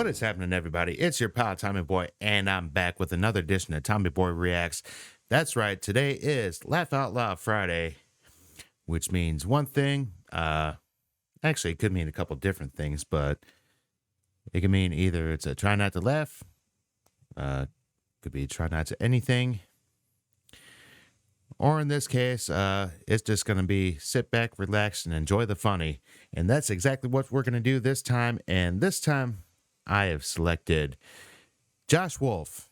What is happening, everybody? It's your pal, Tommy Boy, and I'm back with another edition of Tommy Boy Reacts. That's right, today is Laugh Out Loud Friday, which means one thing. Actually, it could mean a couple different things, but it can mean either it's a try not to laugh, could be try not to anything, or in this case, it's just going to be sit back, relax, and enjoy the funny. And that's exactly what we're going to do this time. And this time, I have selected Josh Wolf.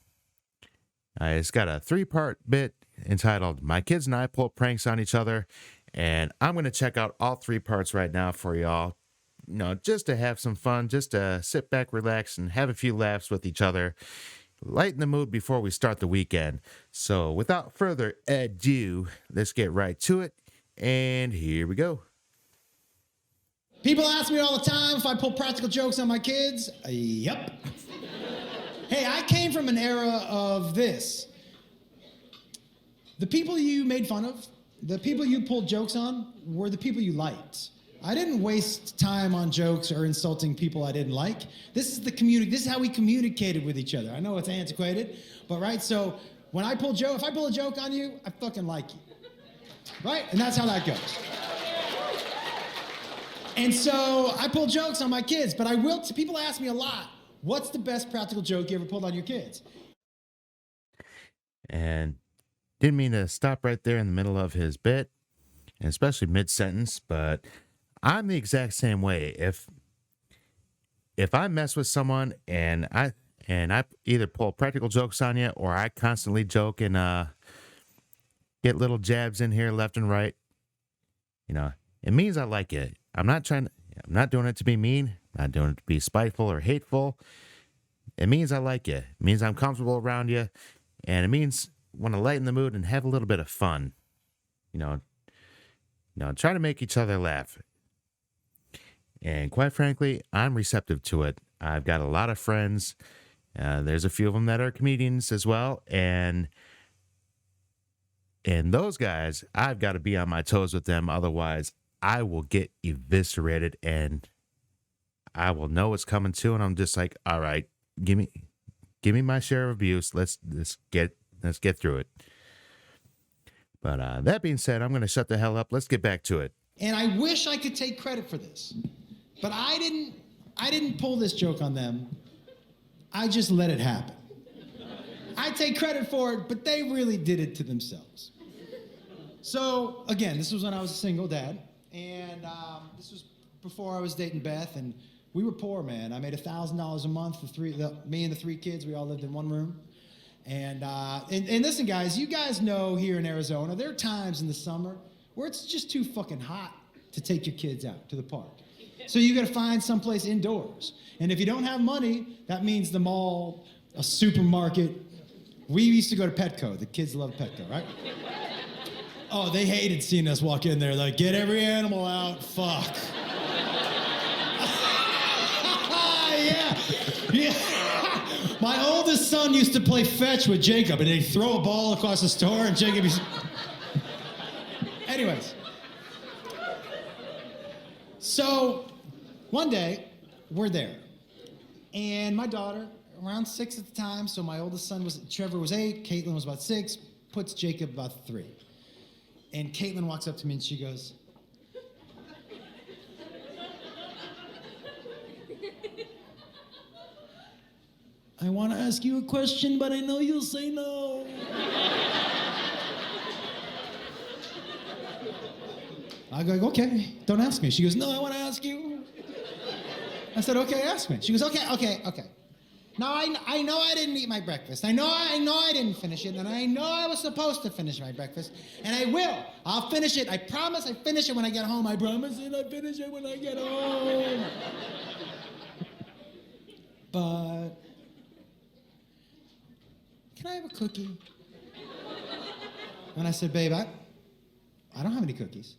It's got a three-part bit entitled My Kids and I Pull Pranks on Each Other. And I'm going to check out all three parts right now for y'all. You know, just to have some fun, just to sit back, relax, and have a few laughs with each other. Lighten the mood before we start the weekend. So without further ado, let's get right to it. And here we go. People ask me all the time if I pull practical jokes on my kids. Yep. Hey, I came from an era of this. The people you made fun of, the people you pulled jokes on, were the people you liked. I didn't waste time on jokes or insulting people I didn't like. This is this is how we communicated with each other. I know it's antiquated, but right? So when if I pull a joke on you, I fucking like you. Right? And that's how that goes. And so I pull jokes on my kids, but people ask me a lot, what's the best practical joke you ever pulled on your kids? And didn't mean to stop right there in the middle of his bit, and especially mid-sentence, but I'm the exact same way. If I mess with someone and I either pull practical jokes on you or I constantly joke and get little jabs in here left and right, you know, it means I like it. I'm not doing it to be mean. I'm not doing it to be spiteful or hateful. It means I like you. It means I'm comfortable around you. And it means want to lighten the mood and have a little bit of fun. You know, try to make each other laugh. And quite frankly, I'm receptive to it. I've got a lot of friends. There's a few of them that are comedians as well. And those guys, I've got to be on my toes with them. Otherwise, I will get eviscerated and I will know what's coming too. And I'm just like, all right, give me my share of abuse. Let's get through it. But that being said, I'm going to shut the hell up. Let's get back to it. And I wish I could take credit for this, but I didn't pull this joke on them. I just let it happen. I take credit for it, but they really did it to themselves. So again, this was when I was a single dad, and this was before I was dating Beth, and we were poor, man. I made $1,000 a month for me and the three kids. We all lived in one room. And listen, guys, you guys know here in Arizona, there are times in the summer where it's just too fucking hot to take your kids out to the park. So you got to find someplace indoors. And if you don't have money, that means the mall, a supermarket. We used to go to Petco. The kids love Petco, right? Oh, they hated seeing us walk in there. Like, get every animal out. Fuck. Yeah. My oldest son used to play fetch with Jacob, and they'd throw a ball across the store, and Jacob used... Anyways. So, one day, we're there. And my daughter, around 6 at the time, so my oldest son Trevor was 8, Caitlin was about 6, puts Jacob about 3. And Caitlin walks up to me and she goes, I want to ask you a question, but I know you'll say no. I go, okay, don't ask me. She goes, no, I want to ask you. I said, okay, ask me. She goes, okay. Now, I know I didn't eat my breakfast. I know I didn't finish it, and I know I was supposed to finish my breakfast, and I will. I'll finish it. I promise I finish it when I get home. I promise I finish it when I get home. But can I have a cookie? And I said, babe, I don't have any cookies.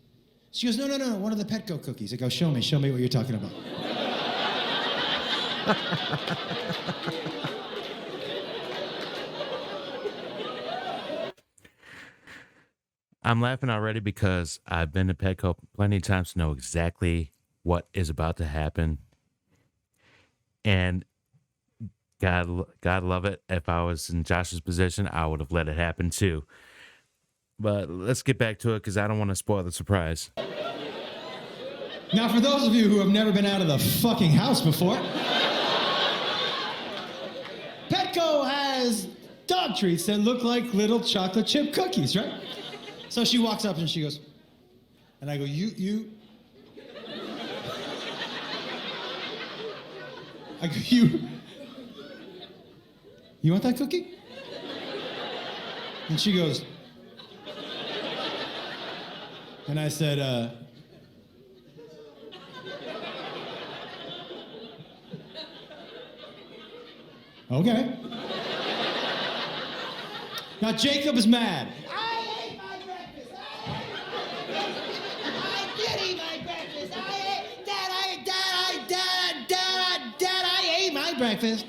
She goes, no, one of the Petco cookies. I go, show me what you're talking about. I'm laughing already because I've been to Petco plenty of times to know exactly what is about to happen. And God love it. If I was in Josh's position, I would have let it happen too. But let's get back to it because I don't want to spoil the surprise. Now, for those of you who have never been out of the fucking house before, Petco has dog treats that look like little chocolate chip cookies, right? So she walks up and she goes, and I go, you. I go, you want that cookie? And she goes, and I said, okay. Now Jacob is mad. I ate my breakfast. I did eat my breakfast. Dad, I ate my breakfast.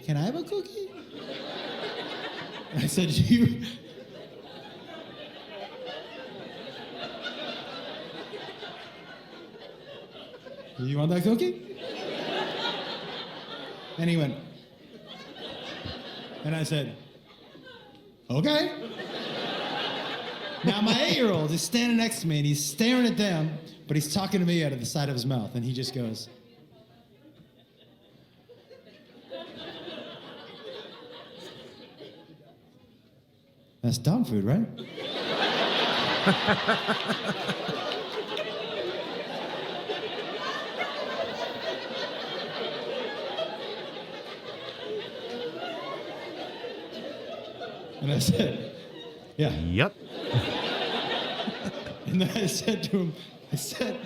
Can I have a cookie? I said, you want that cookie? And he went, and I said, okay. Now my 8-year-old is standing next to me and he's staring at them, but he's talking to me out of the side of his mouth, and he just goes, that's dog food, right? And I said, yeah. Yep. And then I said to him, I said,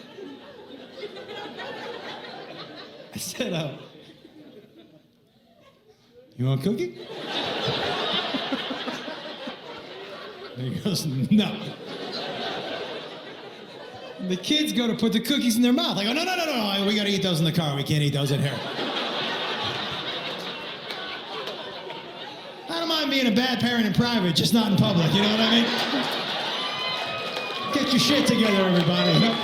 you want a cookie? And he goes, no. And the kids go to put the cookies in their mouth. I go, no, we gotta eat those in the car. We can't eat those in here. I don't mind being a bad parent in private, just not in public, you know what I mean? Get your shit together, everybody. You know?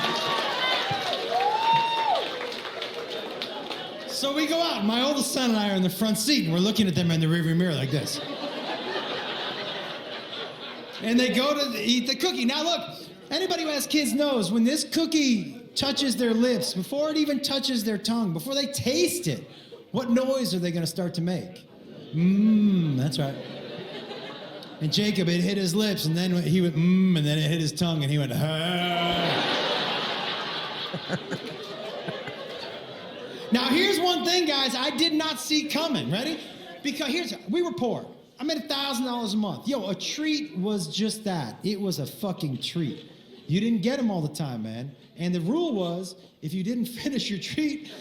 So we go out, and my oldest son and I are in the front seat, and we're looking at them in the rearview mirror like this. And they go to eat the cookie. Now look, anybody who has kids knows when this cookie touches their lips, before it even touches their tongue, before they taste it, what noise are they gonna start to make? That's right. And Jacob, it hit his lips, and then he went, and then it hit his tongue, and he went, Now, here's one thing, guys, I did not see coming. Ready? Because we were poor. I made $1,000 a month. Yo, a treat was just that. It was a fucking treat. You didn't get them all the time, man. And the rule was, if you didn't finish your treat,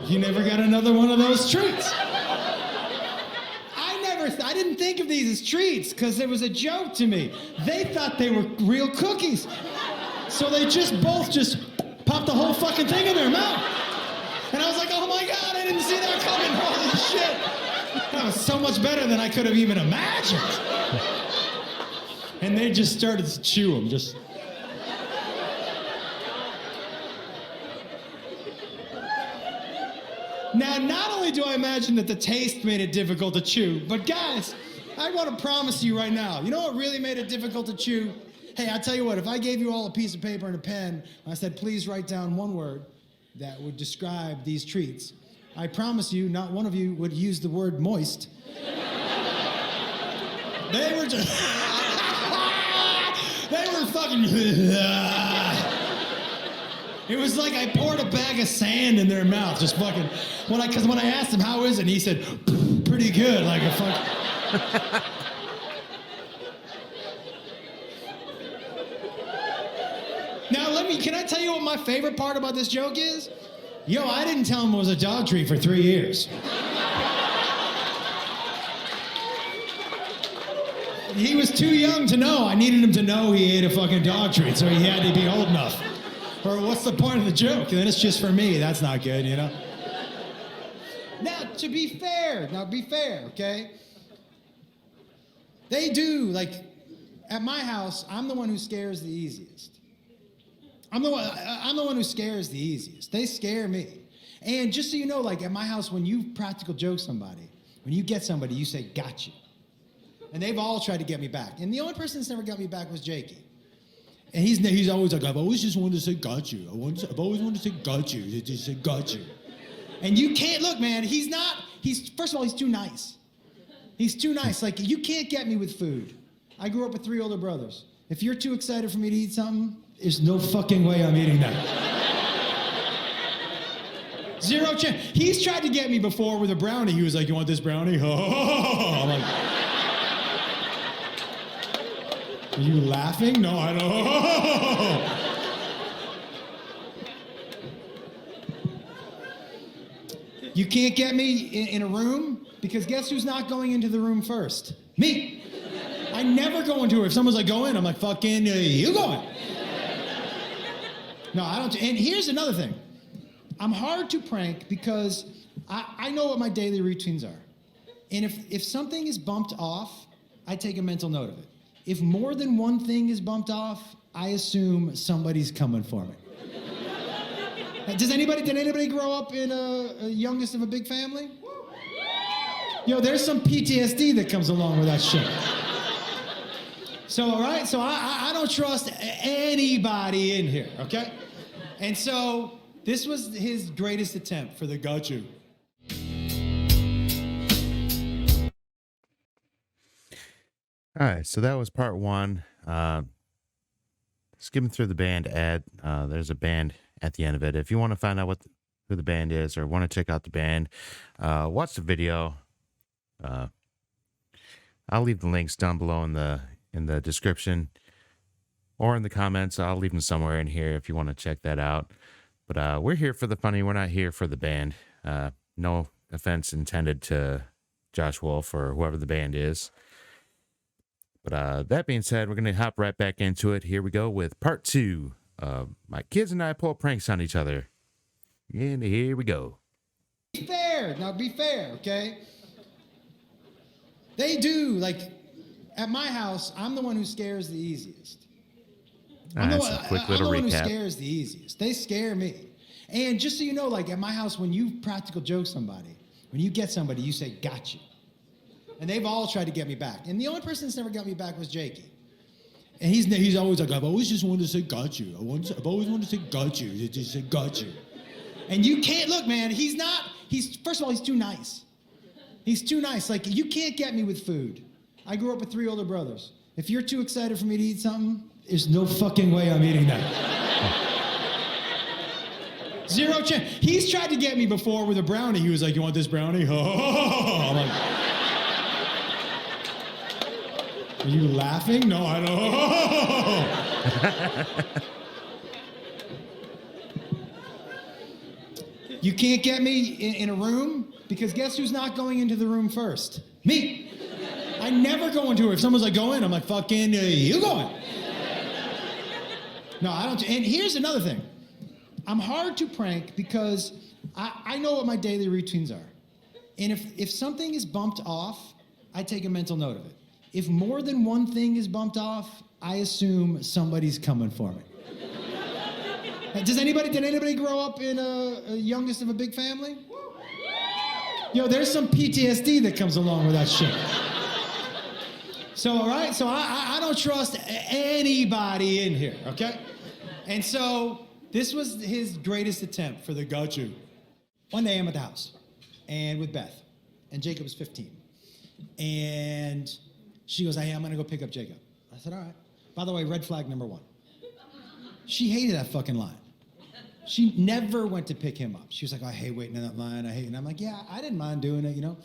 you never got another one of those treats. I didn't think of these as treats because it was a joke to me. They thought they were real cookies. So they both popped the whole fucking thing in their mouth. And I was like, oh my God, I didn't see that coming. Holy shit. That was so much better than I could have even imagined. And they just started to chew them, just. Now, not only do I imagine that the taste made it difficult to chew, but guys, I want to promise you right now, you know what really made it difficult to chew? Hey, I'll tell you what, if I gave you all a piece of paper and a pen, and I said, please write down one word that would describe these treats, I promise you, not one of you would use the word moist. They were just, they were fucking, it was like I poured a bag of sand in their mouth, just fucking, because when I asked him, how is it? And he said, pretty good, like a fuck. Now, can I tell you what my favorite part about this joke is? Yo, I didn't tell him it was a dog treat for 3 years. He was too young to know. I needed him to know he ate a fucking dog treat, so he had to be old enough. Or what's the point of the joke? And then it's just for me. That's not good, you know? Now, be fair, okay? They do, At my house, I'm the one who scares the easiest. I'm the one who scares the easiest. They scare me. And just so you know, like at my house, when you practical joke somebody, when you get somebody, you say, got you. And they've all tried to get me back. And the only person that's never got me back was Jakey. And he's always like, I've always just wanted to say got you. I've always wanted to say got you. Just say got you. And you can't, look, man, first of all, he's too nice. He's too nice. Like, you can't get me with food. I grew up with 3 older brothers. If you're too excited for me to eat something, there's no fucking way I'm eating that. Zero chance. He's tried to get me before with a brownie. He was like, you want this brownie? I'm like, are you laughing? No, I don't. You can't get me in a room because guess who's not going into the room first? Me. I never go into it. If someone's like, go in, I'm like, fucking, you go in. No, I don't. And here's another thing. I'm hard to prank because I know what my daily routines are. And if something is bumped off, I take a mental note of it. If more than one thing is bumped off, I assume somebody's coming for me. Did anybody grow up in a youngest of a big family? Yo, there's some PTSD that comes along with that shit. So, all right, so I don't trust anybody in here, okay? And so this was his greatest attempt for the got you. All right, so that was part 1. Skimming through the band ad, there's a band at the end of it. If you want to find out who the band is or want to check out the band, watch the video. I'll leave the links down below in the description or in the comments. I'll leave them somewhere in here if you want to check that out. But we're here for the funny. We're not here for the band. No offense intended to Josh Wolf or whoever the band is. But that being said, we're going to hop right back into it. Here we go with part 2. My kids and I pull pranks on each other. And here we go. Be fair. Now be fair, okay? They do. Like, at my house, I'm the one who scares the easiest. I'm the one who scares the easiest. They scare me. And just so you know, like at my house, when you practical joke somebody, when you get somebody, you say, got you. And they've all tried to get me back. And the only person that's never got me back was Jakey. And he's always like, I've always just wanted to say got you. I've always wanted to say got you. Just say got you. And you can't, look, man, first of all, he's too nice. He's too nice. Like, you can't get me with food. I grew up with 3 older brothers. If you're too excited for me to eat something, there's no fucking way I'm eating that. Zero chance. He's tried to get me before with a brownie. He was like, you want this brownie? I'm like, are you laughing? No, I don't. You can't get me in a room because guess who's not going into the room first? Me. I never go into it. If someone's like, go in, I'm like, fucking, you go in. No, I don't. And here's another thing. I'm hard to prank because I know what my daily routines are. And if something is bumped off, I take a mental note of it. If more than one thing is bumped off, I assume somebody's coming for me. Did anybody grow up in a youngest of a big family? Yo, there's some PTSD that comes along with that shit. So, all right, so I don't trust anybody in here, okay? And so this was his greatest attempt for the got you. One day I'm at the house and with Beth, and Jacob was 15. And she goes, hey, I'm gonna go pick up Jacob. I said, all right. By the way, red flag number 1. She hated that fucking line. She never went to pick him up. She was like, I hate waiting in that line. And I'm like, yeah, I didn't mind doing it, you know?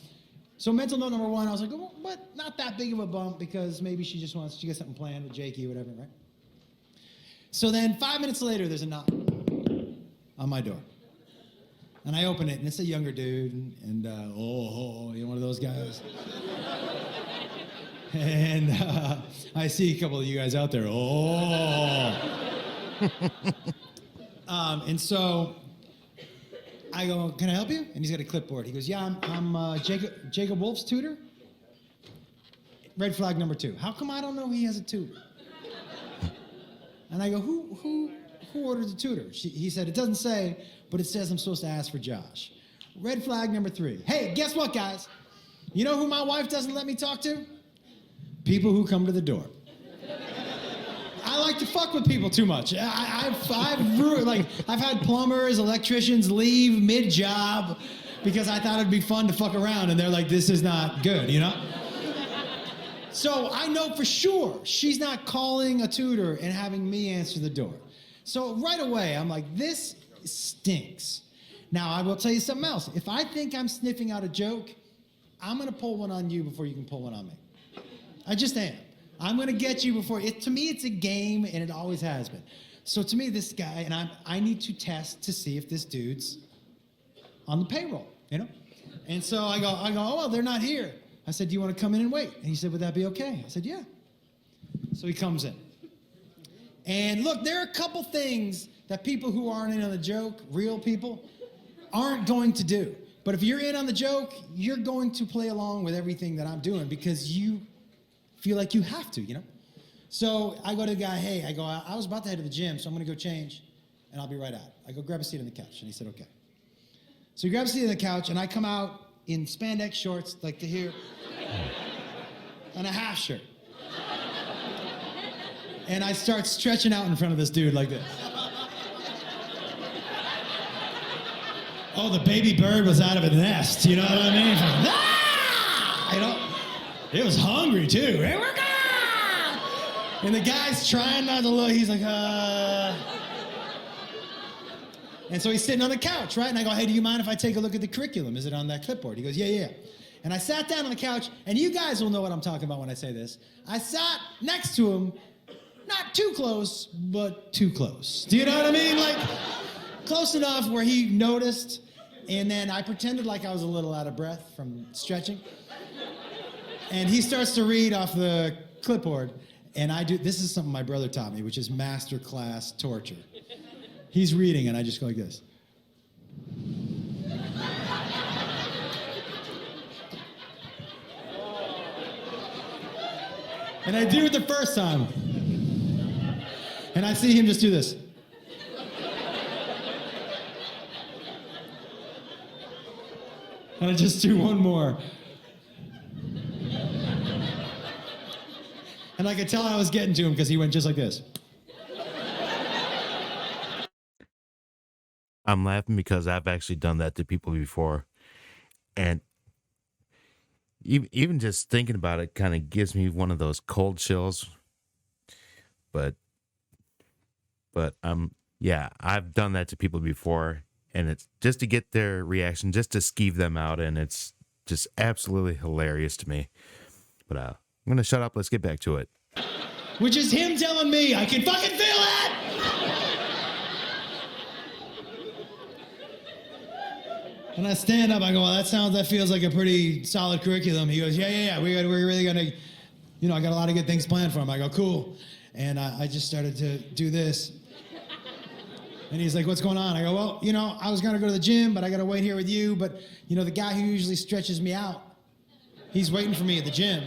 So mental note number 1, I was like, oh, but not that big of a bump because maybe she got something planned with Jakey or whatever, right? So then 5 minutes later, there's a knock on my door. And I open it, and it's a younger dude, and you know, one of those guys. And I see a couple of you guys out there, and so I go, can I help you? And he's got a clipboard. He goes, yeah, I'm Jacob Wolf's tutor. Red flag number 2. How come I don't know he has a tutor? And I go, who ordered the tutor? He said, it doesn't say, but it says I'm supposed to ask for Josh. Red flag number 3. Hey, guess what, guys? You know who my wife doesn't let me talk to? People who come to the door. I like to fuck with people too much. I've had plumbers, electricians leave mid-job because I thought it'd be fun to fuck around, and they're like, this is not good, you know? So I know for sure she's not calling a tutor and having me answer the door. So right away, I'm like, this stinks. Now, I will tell you something else. If I think I'm sniffing out a joke, I'm gonna pull one on you before you can pull one on me. I just am. I'm gonna get you before, to me, it's a game, and it always has been. So to me, this guy, and I need to test to see if this dude's on the payroll, you know? And so I go, oh, well, they're not here. I said, do you want to come in and wait? And he said, would that be okay? I said, yeah. So he comes in. And look, there are a couple things that people who aren't in on the joke, real people, aren't going to do. But if you're in on the joke, you're going to play along with everything that I'm doing because you feel like you have to, you know? So I go to the guy, hey, I was about to head to the gym, so I'm going to go change, and I'll be right out. I go, grab a seat on the couch. And he said, okay. So he grabs a seat on the couch, and I come out in spandex shorts, like to here, and a half shirt. And I start stretching out in front of this dude like this. Oh, the baby bird was out of a nest, you know what I mean? Ah! You know, it was hungry too. Here we go! And the guy's trying not to look, he's like, And so he's sitting on the couch, right? And I go, hey, do you mind if I take a look at the curriculum? Is it on that clipboard? He goes, yeah. And I sat down on the couch, and you guys will know what I'm talking about when I say this. I sat next to him, not too close, but too close. Do you know what I mean? Like, close enough where he noticed, and then I pretended like I was a little out of breath from stretching. And he starts to read off the clipboard, and this is something my brother taught me, which is master class torture. He's reading, and I just go like this. And I do it the first time. And I see him just do this. And I just do one more. And I could tell I was getting to him because he went just like this. I'm laughing because I've actually done that to people before. And even just thinking about it kind of gives me one of those cold chills. But yeah, I've done that to people before, and it's just to get their reaction, just to skeeve them out, and it's just absolutely hilarious to me. But I'm going to shut up. Let's get back to it. Which is him telling me, I can fucking feel it! And I stand up, I go, well, that feels like a pretty solid curriculum. He goes, yeah, we're really gonna, I got a lot of good things planned for him. I go, cool. And I just started to do this. And he's like, what's going on? I go, well, I was gonna go to the gym, but I gotta wait here with you. But, the guy who usually stretches me out, he's waiting for me at the gym.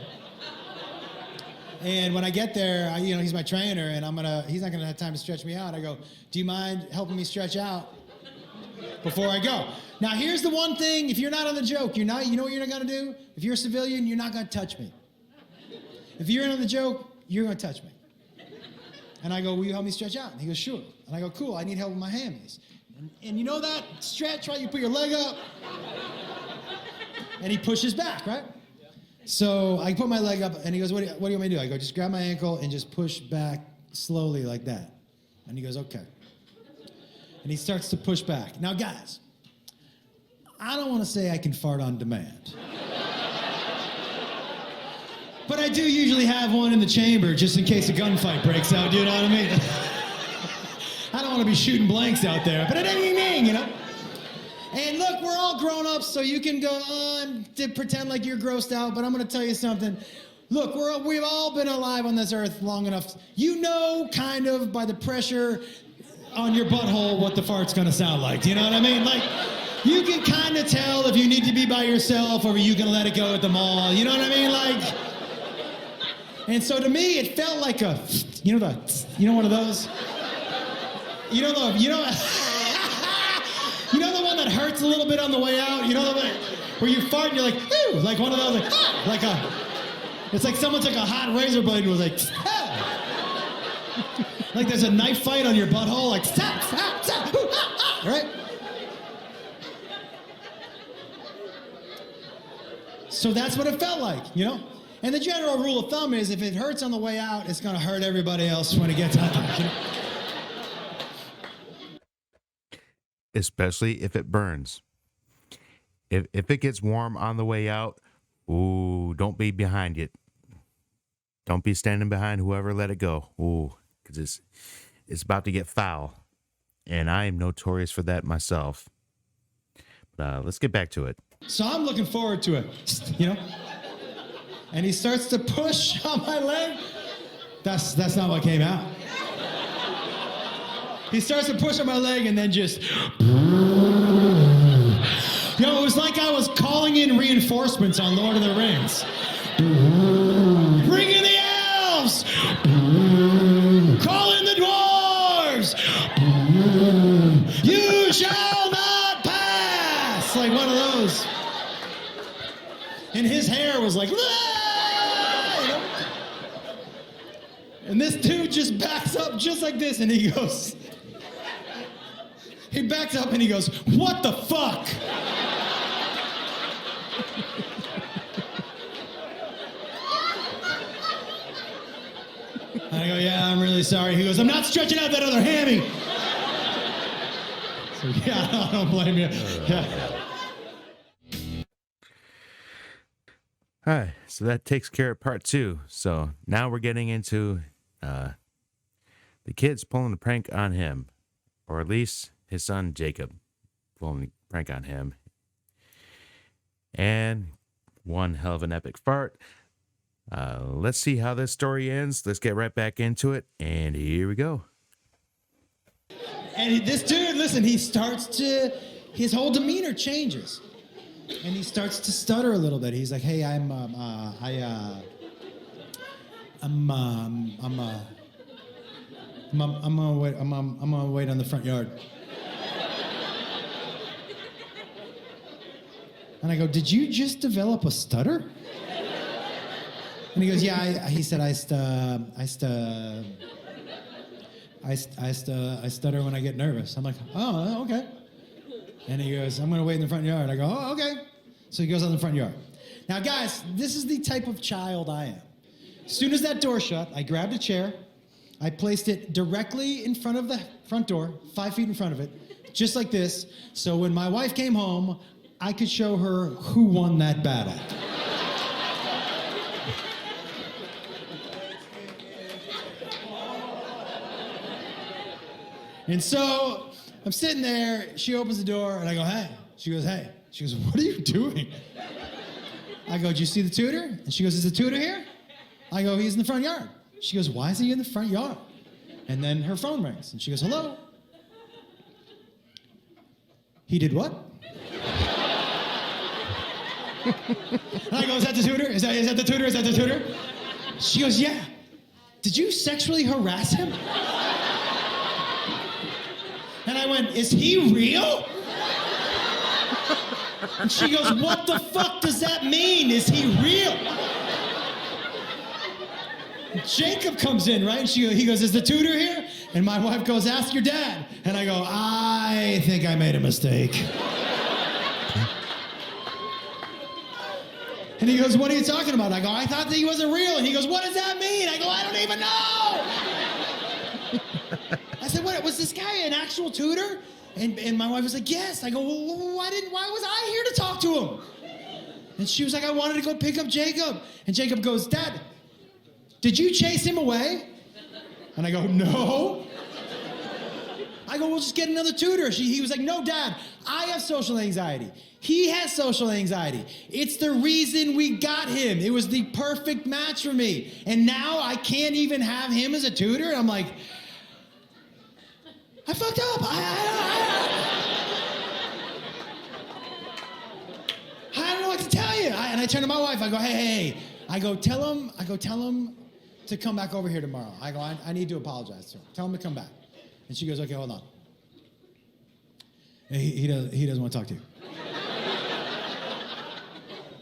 And when I get there, he's my trainer, and he's not gonna have time to stretch me out. I go, do you mind helping me stretch out before I go? Now, here's the one thing, if you're not on the joke, you know what you're not gonna do? If you're a civilian, you're not gonna touch me. If you're in on the joke, you're gonna touch me. And I go, will you help me stretch out? And he goes, sure. And I go, cool, I need help with my hammies. And you know that stretch, right? You put your leg up, and he pushes back, right? So I put my leg up, and he goes, what do you want me to do? I go, just grab my ankle and just push back slowly like that. And he goes, okay. And he starts to push back. Now, guys, I don't want to say I can fart on demand. But I do usually have one in the chamber just in case a gunfight breaks out, you know what I mean? I don't want to be shooting blanks out there, but And look, we're all grown ups, so you can go and pretend like you're grossed out, but I'm going to tell you something. Look, we've all been alive on this earth long enough. You know, kind of, by the pressure on your butthole what the fart's going to sound like. Do you know what I mean? Like, you can kind of tell if you need to be by yourself or you can let it go at the mall. You know what I mean? Like, And so to me, it felt like a, you know one of those? You know the one that hurts a little bit on the way out? You know the one where you fart and you're like, ooh, like one of those, like, ah, like it's like someone took a hot razor blade and was like, ah. Like there's a knife fight on your butthole, like, right? So that's what it felt like, you know? And the general rule of thumb is if it hurts on the way out, it's gonna hurt everybody else when it gets out there, you know? Especially if it burns. If it gets warm on the way out, ooh, don't be behind it. Don't be standing behind whoever let it go. Ooh, because it's about to get foul. And I am notorious for that myself. But let's get back to it. So I'm looking forward to it, you know? And he starts to push on my leg. That's not what came out. He starts to push on my leg and then just... You know, it was like I was calling in reinforcements on Lord of the Rings. Bring in the elves! Call in the dwarves! You shall not pass! Like one of those. And his hair was like... "Ah!" You know? And this dude just backs up just like this and he goes... He backs up and he goes, "What the fuck?" I go, "Yeah, I'm really sorry." He goes, "I'm not stretching out that other hammy." So, yeah, I don't blame you. Yeah. All right, so that takes care of part 2. So now we're getting into the kids pulling the prank on him, or at least his son Jacob pulling the prank on him. And one hell of an epic fart. Let's see how this story ends. Let's get right back into it. And here we go. And this dude, listen, his whole demeanor changes. And he starts to stutter a little bit. He's like, "Hey, I'm gonna wait on the front yard." And I go, "Did you just develop a stutter?" And he goes, "Yeah." He said, I stutter when I get nervous." I'm like, "Oh, okay." And he goes, "I'm gonna wait in the front yard." I go, "Oh, okay." So he goes on the front yard. Now, guys, this is the type of child I am. As soon as that door shut, I grabbed a chair, I placed it directly in front of the front door, 5 feet in front of it, just like this. So when my wife came home, I could show her who won that battle. And so I'm sitting there, she opens the door, and I go, "Hey." She goes, "Hey." She goes, "What are you doing?" I go, "Do you see the tutor?" And she goes, "Is the tutor here?" I go, "He's in the front yard." She goes, "Why is he in the front yard?" And then her phone rings, and she goes, "Hello?" "He did what?" And I go, "Is that the tutor? Is that the tutor? Is that the tutor?" She goes, "Yeah." "Did you sexually harass him?" And I went, "Is he real?" And she goes, "What the fuck does that mean? Is he real?" Jacob comes in, right? And he goes, "Is the tutor here?" And my wife goes, "Ask your dad." And I go, "I think I made a mistake." And he goes, "What are you talking about?" I go, "I thought that he wasn't real." And he goes, "What does that mean?" I go, "I don't even know." I said, "What, was this guy an actual tutor?" And my wife was like, "Yes." I go, "Well, why was I here to talk to him?" And she was like, "I wanted to go pick up Jacob." And Jacob goes, "Dad, did you chase him away?" And I go, "No." I go, "We'll just get another tutor." He was like, "No, Dad, I have social anxiety. He has social anxiety. It's the reason we got him. It was the perfect match for me. And now I can't even have him as a tutor?" And I'm like, I fucked up. I don't know what to tell you. And I turn to my wife. I go, hey. I go, tell him to come back over here tomorrow. I go, I need to apologize to him. Tell him to come back. And she goes, okay, hold on. He doesn't want to talk to you.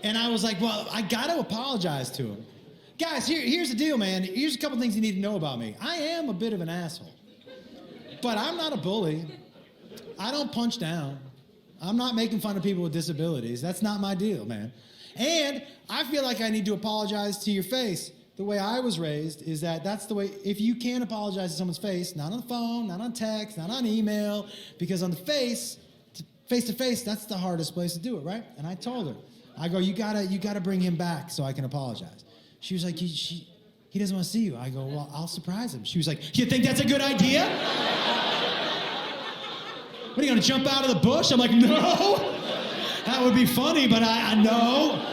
And I was like, well, I got to apologize to him. Guys, here's the deal, man. Here's a couple things you need to know about me. I am a bit of an asshole. But I'm not a bully. I don't punch down. I'm not making fun of people with disabilities. That's not my deal, man. And I feel like I need to apologize to your face. The way I was raised is that's the way, if you can't apologize to someone's face, not on the phone, not on text, not on email, because on the face to face, that's the hardest place to do it, right? And I told her, I go, you gotta bring him back so I can apologize. She was like, he doesn't want to see you. I go, well, I'll surprise him. She was like, you think that's a good idea? What, are you gonna jump out of the bush? I'm like, no. That would be funny, but I know.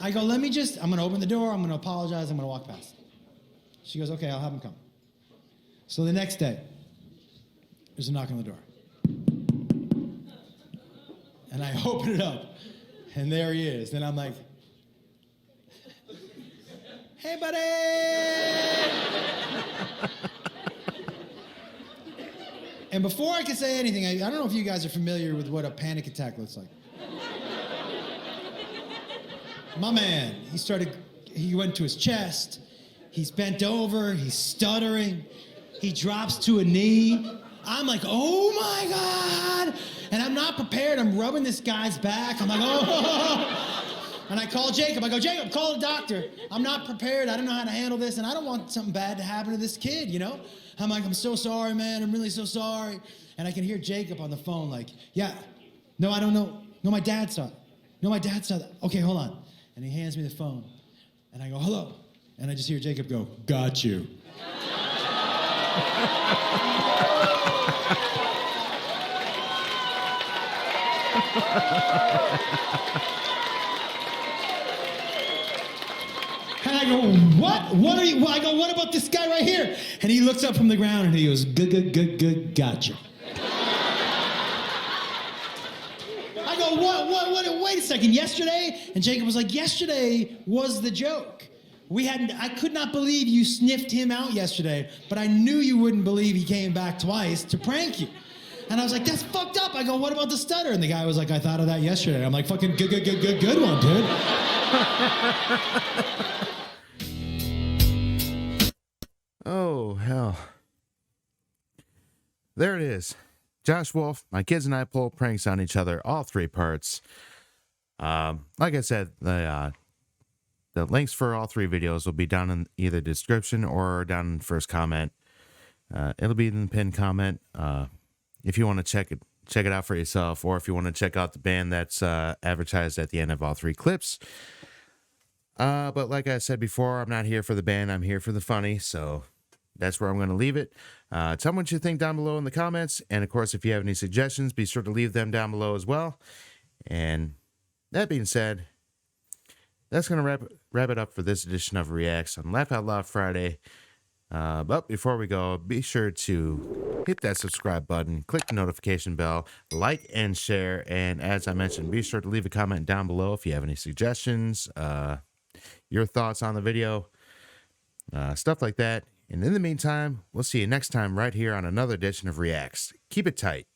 I go, I'm going to open the door, I'm going to apologize, I'm going to walk past. She goes, okay, I'll have him come. So the next day, there's a knock on the door. And I open it up, and there he is. And I'm like, hey, buddy! And before I can say anything, I don't know if you guys are familiar with what a panic attack looks like. My man, he went to his chest, he's bent over, he's stuttering, he drops to a knee. I'm like, oh my God! And I'm not prepared, I'm rubbing this guy's back, I'm like, oh! And I call Jacob, I go, Jacob, call the doctor. I'm not prepared, I don't know how to handle this, and I don't want something bad to happen to this kid, you know? I'm like, I'm so sorry, man, I'm really so sorry. And I can hear Jacob on the phone like, yeah, no, I don't know. No, my dad saw it. No, my dad saw that. Okay, hold on. And he hands me the phone. And I go, hello. And I just hear Jacob go, got you. And I go, what? What are you? I go, what about this guy right here? And he looks up from the ground and he goes, good, gotcha. I go, what, wait a second, yesterday? And Jacob was like, yesterday was the joke. I could not believe you sniffed him out yesterday, but I knew you wouldn't believe he came back twice to prank you. And I was like, that's fucked up. I go, what about the stutter? And the guy was like, I thought of that yesterday. I'm like, fucking good one, dude. Oh, hell. There it is. Josh Wolf, my kids and I pull pranks on each other, all three parts. Like I said, the links for all three videos will be down in either description or down in the first comment. It'll be in the pinned comment. If you want to check it out for yourself, or if you want to check out the band that's advertised at the end of all three clips. But like I said before, I'm not here for the band. I'm here for the funny. So that's where I'm going to leave it. Tell me what you think down below in the comments. And of course, if you have any suggestions, be sure to leave them down below as well. And that being said, that's going to wrap it up for this edition of Reacts on Laugh Out Loud Friday. But before we go, be sure to hit that subscribe button, click the notification bell, like and share. And as I mentioned, be sure to leave a comment down below if you have any suggestions, your thoughts on the video, stuff like that. And in the meantime, we'll see you next time right here on another edition of Reacts. Keep it tight.